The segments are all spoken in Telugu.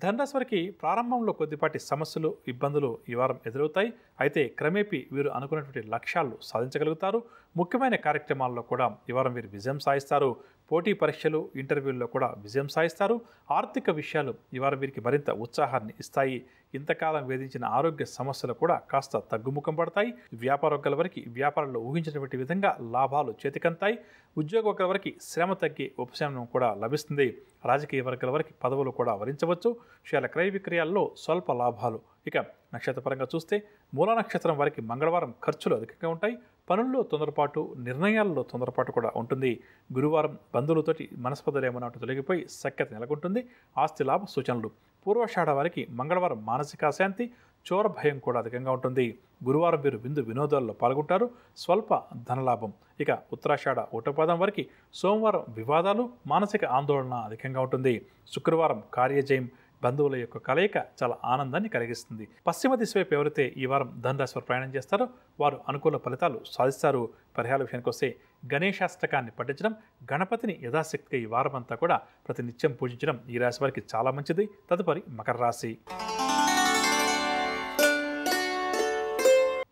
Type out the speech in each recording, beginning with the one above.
ధనురాశి వారికి ప్రారంభంలో కొద్దిపాటి సమస్యలు, ఇబ్బందులు ఈ వారం ఎదురవుతాయి. అయితే క్రమేపీ వీరు అనుకున్నటువంటి లక్ష్యాలు సాధించగలుగుతారు. ముఖ్యమైన కార్యక్రమాల్లో కూడా ఈ వారం వీరు విజయం సాధిస్తారు. పోటీ పరీక్షలు, ఇంటర్వ్యూల్లో కూడా విజయం సాధిస్తారు. ఆర్థిక విషయాలు ఈ వారం వీరికి మరింత ఉత్సాహాన్ని ఇస్తాయి. ఇంతకాలం వేధించిన ఆరోగ్య సమస్యలు కూడా కాస్త తగ్గుముఖం పడతాయి. వ్యాపారవర్గాల వారికి వ్యాపారంలో ఊహించినటువంటి విధంగా లాభాలు చేతికంతాయి. ఉద్యోగవర్గాల వారికి శ్రమ తగ్గి ఉపశమనం కూడా లభిస్తుంది. రాజకీయ వర్గాల వారికి పదవులు కూడా వరించవచ్చు. షేర్ల క్రయ విక్రయాల్లో స్వల్ప లాభాలు. ఇక నక్షత్రపరంగా చూస్తే మూల నక్షత్రం వారికి మంగళవారం ఖర్చులు అధికంగా ఉంటాయి. పనుల్లో తొందరపాటు, నిర్ణయాల్లో తొందరపాటు కూడా ఉంటుంది. గురువారం బంధువులతోటి మనస్పర్ధలు ఏమన్నా తొలగిపోయి సఖ్యత నెలకొంటుంది. ఆస్తి లాభ సూచనలు. పూర్వాషాఢ వారికి మంగళవారం మానసిక అశాంతి, చోర భయం కూడా అధికంగా ఉంటుంది. గురువారం వీరు విందు వినోదాల్లో పాల్గొంటారు. స్వల్ప ధనలాభం. ఇక ఉత్తరాషాఢ ఒకటోపాదం వారికి సోమవారం వివాదాలు, మానసిక ఆందోళన అధికంగా ఉంటుంది. శుక్రవారం కార్యజయం, బంధువుల యొక్క కలయిక చాలా ఆనందాన్ని కలిగిస్తుంది. పశ్చిమ దిశ వైపు ఎవరైతే ఈ వారం ధనురాశి వారు ప్రయాణం చేస్తారో వారు అనుకూల ఫలితాలు సాధిస్తారు. పరిహార విషయానికి వస్తే గణేశాష్టకాన్ని పఠించడం, గణపతిని యథాశక్తిగా ఈ వారం అంతా కూడా ప్రతినిత్యం పూజించడం ఈ రాశి వారికి చాలా మంచిది. తదుపరి మకర రాశి.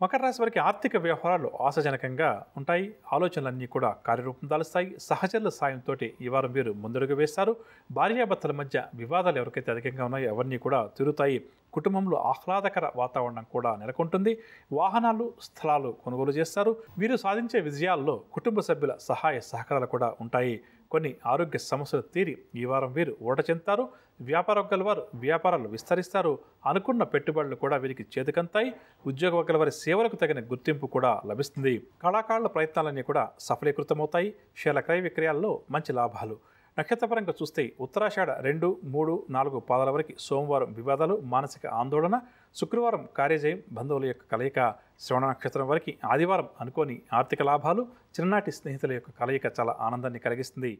మకర రాశి వారికి ఆర్థిక వ్యవహారాలు ఆశాజనకంగా ఉంటాయి. ఆలోచనలన్నీ కూడా కార్యరూపం దాలుస్తాయి. సహచరుల సాయంతో ఈ వారం వీరు ముందడుగు వేస్తారు. భార్యాభర్తల మధ్య వివాదాలు ఎవరికైతే అధికంగా ఉన్నాయో అవన్నీ కూడా తిరుగుతాయి. కుటుంబంలో ఆహ్లాదకర వాతావరణం కూడా నెలకొంటుంది. వాహనాలు, స్థలాలు కొనుగోలు చేస్తారు. వీరు సాధించే విజయాల్లో కుటుంబ సభ్యుల సహాయ సహకారాలు కూడా ఉంటాయి. కొన్ని ఆరోగ్య సమస్యలు తీరి ఈ వారం వీరు ఊరట చెందుతారు. వ్యాపారవర్గాల వారు వ్యాపారాలు విస్తరిస్తారు. అనుకున్న పెట్టుబడులు కూడా వీరికి చేతికంతాయి. ఉద్యోగ వర్గాల వారి సేవలకు తగిన గుర్తింపు కూడా లభిస్తుంది. కళాకారుల ప్రయత్నాలన్నీ కూడా సఫలీకృతమవుతాయి. షేర్ల క్రయ విక్రయాల్లో మంచి లాభాలు. నక్షత్రపరంగా చూస్తే ఉత్తరాషాఢ 2, 3, 4 పాదాల వరకు సోమవారం వివాదాలు, మానసిక ఆందోళన. శుక్రవారం కార్యజయం, బంధువుల యొక్క కలయిక. శ్రవణ నక్షత్రం వరకు ఆదివారం అనుకోని ఆర్థిక లాభాలు. చిన్ననాటి స్నేహితుల యొక్క కలయిక చాలా ఆనందాన్ని కలిగిస్తుంది.